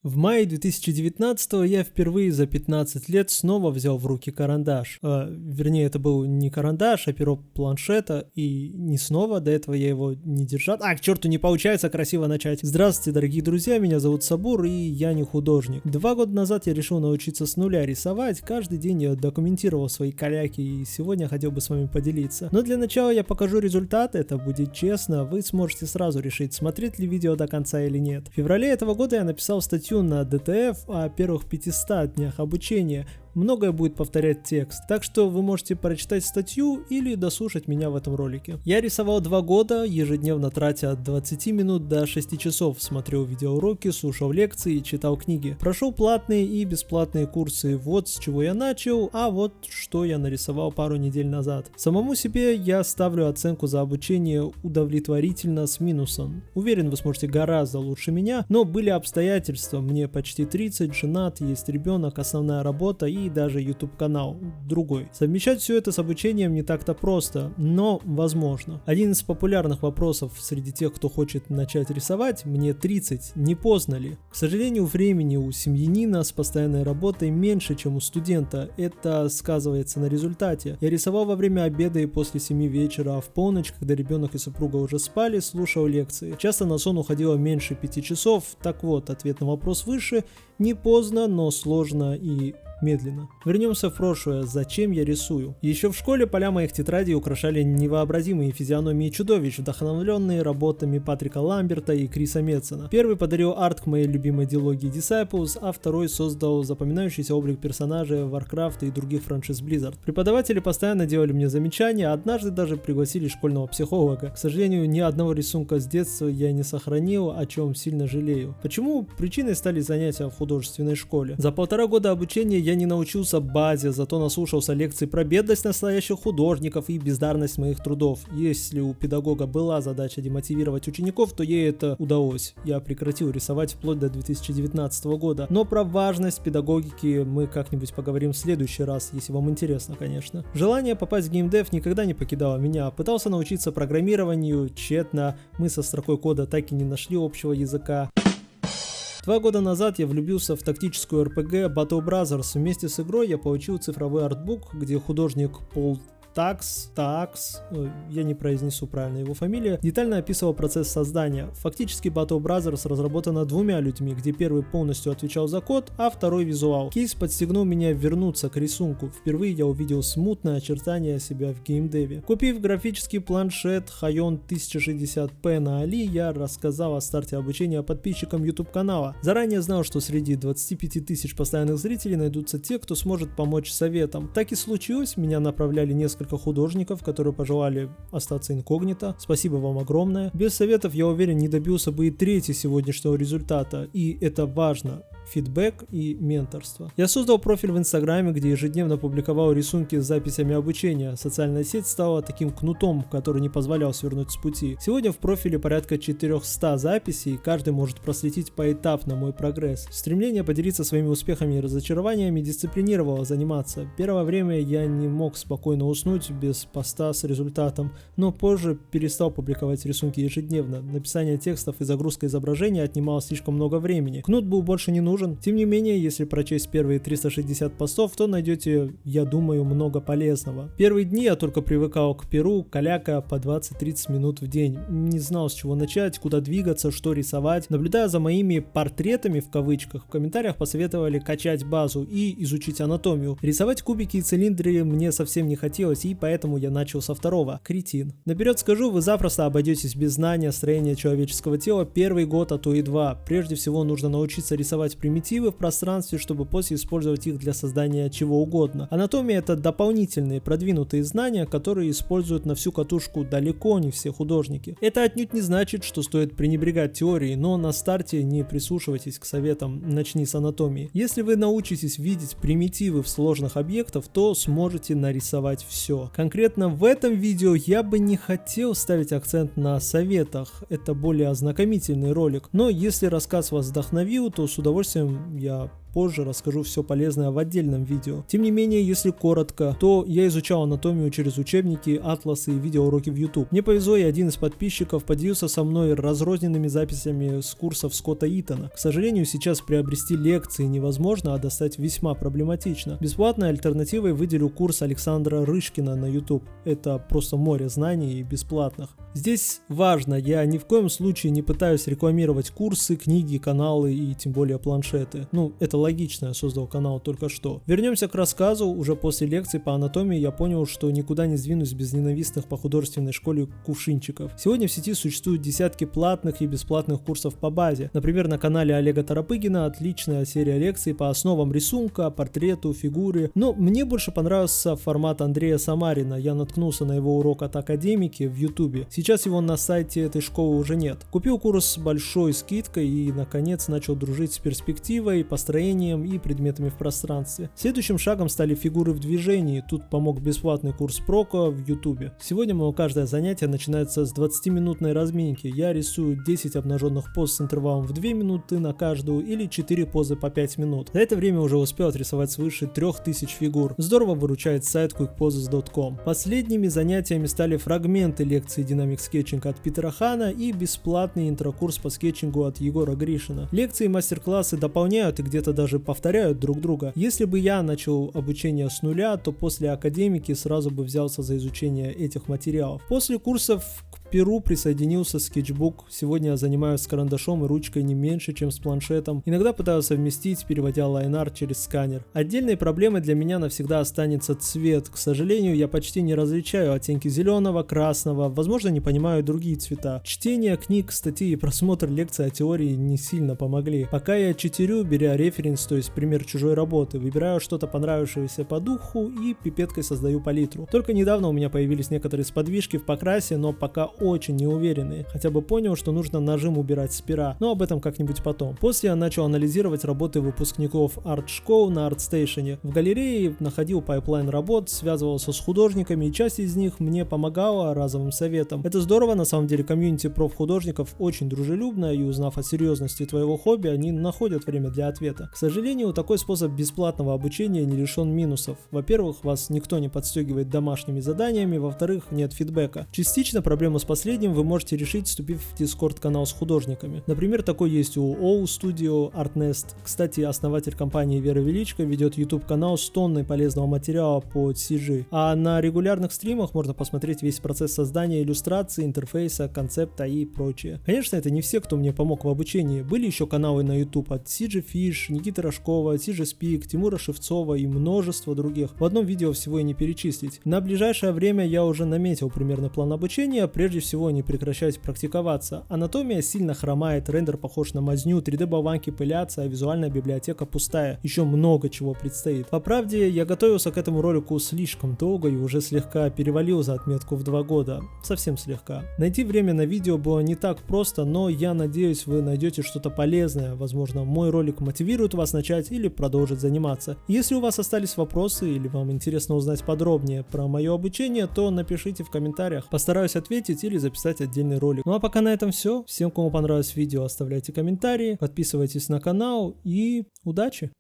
В мае 2019 я впервые за 15 лет снова взял в руки карандаш. Вернее, это был не карандаш, а перо планшета, и не снова, до этого я его не держал. К черту, не получается красиво начать. Здравствуйте, дорогие друзья, меня зовут Сабур, и я не художник. 2 года назад я решил научиться с нуля рисовать, каждый день я документировал свои каляки, и сегодня хотел бы с вами поделиться. Но для начала я покажу результат, это будет честно, вы сможете сразу решить, смотреть ли видео до конца или нет. В феврале этого года я написал статью на DTF о первых 500 днях обучения. Многое будет повторять текст, так что вы можете прочитать статью или дослушать меня в этом ролике. Я рисовал 2 года, ежедневно тратя от 20 минут до 6 часов, смотрел видеоуроки, слушал лекции и читал книги. Прошел платные и бесплатные курсы, вот с чего я начал, а вот что я нарисовал пару недель назад. Самому себе я ставлю оценку за обучение удовлетворительно с минусом. Уверен, вы сможете гораздо лучше меня, но были обстоятельства, мне почти 30, женат, есть ребенок, основная работа и даже YouTube канал другой. Совмещать все это с обучением не так-то просто, но возможно. Один из популярных вопросов среди тех, кто хочет начать рисовать: мне 30, не поздно ли? К сожалению, времени у семьянина с постоянной работой меньше, чем у студента. Это сказывается на результате. Я рисовал во время обеда и после 7 вечера, а в полночь, когда ребенок и супруга уже спали, слушал лекции. Часто на сон уходило меньше 5 часов. Так вот, ответ на вопрос выше: не поздно, но сложно и медленно. Вернемся в прошлое. Зачем я рисую? Еще в школе поля моих тетрадей украшали невообразимые физиономии чудовищ, вдохновленные работами Патрика Ламберта и Криса Метсона. Первый подарил арт к моей любимой дилогии Disciples, а второй создал запоминающийся облик персонажей Warcraft и других франшиз Blizzard. Преподаватели постоянно делали мне замечания, однажды даже пригласили школьного психолога. К сожалению, ни одного рисунка с детства я не сохранил, о чем сильно жалею. Почему? Причиной стали занятия в художественной школе. За 1,5 года обучения я не научился базе, зато наслушался лекций про бедность настоящих художников и бездарность моих трудов. Если у педагога была задача демотивировать учеников, то ей это удалось. Я прекратил рисовать вплоть до 2019 года. Но про важность педагогики мы как-нибудь поговорим в следующий раз, если вам интересно, конечно. Желание попасть в геймдев никогда не покидало меня. Пытался научиться программированию, тщетно. Мы со строкой кода так и не нашли общего языка. 2 года назад я влюбился в тактическую RPG Battle Brothers. Вместе с игрой я получил цифровой артбук, где художник Пол Такс, я не произнесу правильно его фамилию, детально описывал процесс создания. Фактически Battle Brothers разработана 2 людьми, где первый полностью отвечал за код, а второй визуал. Кейс подстегнул меня вернуться к рисунку. Впервые я увидел смутное очертание себя в геймдеве. Купив графический планшет Hayon 1060p на Али, я рассказал о старте обучения подписчикам YouTube канала. Заранее знал, что среди 25 тысяч постоянных зрителей найдутся те, кто сможет помочь советом. Так и случилось, меня направляли несколько художников, которые пожелали остаться инкогнито. Спасибо вам огромное. Без советов, я уверен, не добился бы и трети сегодняшнего результата. И это важно. Фидбэк и менторство. Я создал профиль в Инстаграме, где ежедневно публиковал рисунки с записями обучения. Социальная сеть стала таким кнутом, который не позволял свернуть с пути. Сегодня в профиле порядка 400 записей, и каждый может проследить поэтапно мой прогресс. Стремление поделиться своими успехами и разочарованиями дисциплинировало заниматься. Первое время я не мог спокойно уснуть без поста с результатом, но позже перестал публиковать рисунки ежедневно. Написание текстов и загрузка изображения отнимало слишком много времени. Кнут был больше не нужен. Тем не менее, если прочесть первые 360 постов, то найдете, я думаю, много полезного. Первые дни я только привыкал к перу, каляка по 20-30 минут в день. Не знал, с чего начать, куда двигаться, что рисовать. Наблюдая за моими «портретами» в кавычках, в комментариях посоветовали качать базу и изучить анатомию. Рисовать кубики и цилиндры мне совсем не хотелось, и поэтому я начал со второго. Кретин. Наперед скажу, вы запросто обойдетесь без знания строения человеческого тела первый год, а то и 2. Прежде всего нужно научиться рисовать примитивы в пространстве, чтобы после использовать их для создания чего угодно. Анатомия — это дополнительные продвинутые знания, которые используют на всю катушку далеко не все художники. Это отнюдь не значит, что стоит пренебрегать теорией, но на старте не прислушивайтесь к советам «начни с анатомии». Если вы научитесь видеть примитивы в сложных объектах, то сможете нарисовать все. Конкретно в этом видео я бы не хотел ставить акцент на советах, это более ознакомительный ролик, но если рассказ вас вдохновил, то с удовольствием я позже расскажу все полезное в отдельном видео. Тем не менее, если коротко, то я изучал анатомию через учебники, атласы и видеоуроки в YouTube. Мне повезло, и один из подписчиков поделился со мной разрозненными записями с курсов Скотта Итона. К сожалению, сейчас приобрести лекции невозможно, а достать весьма проблематично. Бесплатной альтернативой выделю курс Александра Рышкина на YouTube. Это просто море знаний и бесплатных. Здесь важно, я ни в коем случае не пытаюсь рекламировать курсы, книги, каналы и тем более планшеты. Ну, это логично, я создал канал только что. Вернемся к рассказу. Уже после лекции по анатомии я понял, что никуда не сдвинусь без ненавистных по художественной школе кувшинчиков. Сегодня в сети существуют десятки платных и бесплатных курсов по базе. Например, на канале Олега Торопыгина отличная серия лекций по основам рисунка, портрету, фигуре. Но мне больше понравился формат Андрея Самарина. Я наткнулся на его урок от академики в YouTube. Сейчас его на сайте этой школы уже нет. Купил курс с большой скидкой и, наконец, начал дружить с перспективой, построением и предметами в пространстве. Следующим шагом стали фигуры в движении. Тут помог бесплатный курс Проко в YouTube. Сегодня мое каждое занятие начинается с 20-минутной разминки. Я рисую 10 обнаженных поз с интервалом в 2 минуты на каждую или 4 позы по 5 минут. За это время уже успел отрисовать свыше 3000 фигур. Здорово выручает сайт quickposes.com. Последними занятиями стали фрагменты лекции Dynamic Sketching от Питера Хана и бесплатный интрокурс по скетчингу от Егора Гришина. Лекции и мастер-классы дополняют и где-то даже повторяют друг друга. Если бы я начал обучение с нуля, то после академики сразу бы взялся за изучение этих материалов. После курсов к Перу присоединился скетчбук. Сегодня я занимаюсь с карандашом и ручкой не меньше, чем с планшетом. Иногда пытаюсь совместить, переводя лайн-арт через сканер. Отдельной проблемой для меня навсегда останется цвет. К сожалению, я почти не различаю оттенки зеленого, красного, возможно, не понимаю другие цвета. Чтение книг, статей и просмотр лекций о теории не сильно помогли. Пока я читерю, беря референс, то есть пример чужой работы, выбираю что-то понравившееся по духу и пипеткой создаю палитру. Только недавно у меня появились некоторые сподвижки в покрасе, но пока очень неуверенные. Хотя бы понял, что нужно нажим убирать с пера, но об этом как-нибудь потом. После я начал анализировать работы выпускников арт-школ на ArtStation. В галерее находил пайплайн работ, связывался с художниками, и часть из них мне помогала разовым советом. Это здорово, на самом деле комьюнити профхудожников очень дружелюбное, и узнав о серьезности твоего хобби, они находят время для ответа. К сожалению, такой способ бесплатного обучения не лишен минусов. Во-первых, вас никто не подстегивает домашними заданиями, во-вторых, нет фидбэка. Частично проблему с последним вы можете решить, вступив в Discord канал с художниками. Например, такой есть у OU Studio, ArtNest. Кстати, основатель компании Вера Величко ведет YouTube канал с тонной полезного материала по CG. А на регулярных стримах можно посмотреть весь процесс создания иллюстрации, интерфейса, концепта и прочее. Конечно, это не все, кто мне помог в обучении. Были еще каналы на YouTube от CG Fish, Никиты Рожкова, CG Speak, Тимура Шевцова и множество других. В одном видео всего и не перечислить. На ближайшее время я уже наметил примерный план обучения. Прежде всего, не прекращать практиковаться. Анатомия сильно хромает, рендер похож на мазню, 3D-болванки пылятся, а визуальная библиотека пустая. Еще много чего предстоит. По правде, я готовился к этому ролику слишком долго и уже слегка перевалил за отметку в 2 года. Совсем слегка. Найти время на видео было не так просто, но я надеюсь, вы найдете что-то полезное. Возможно, мой ролик мотивирует вас начать или продолжить заниматься. Если у вас остались вопросы или вам интересно узнать подробнее про мое обучение, то напишите в комментариях. Постараюсь ответить или записать отдельный ролик. Ну а пока на этом все. Всем, кому понравилось видео, оставляйте комментарии, подписывайтесь на канал и удачи!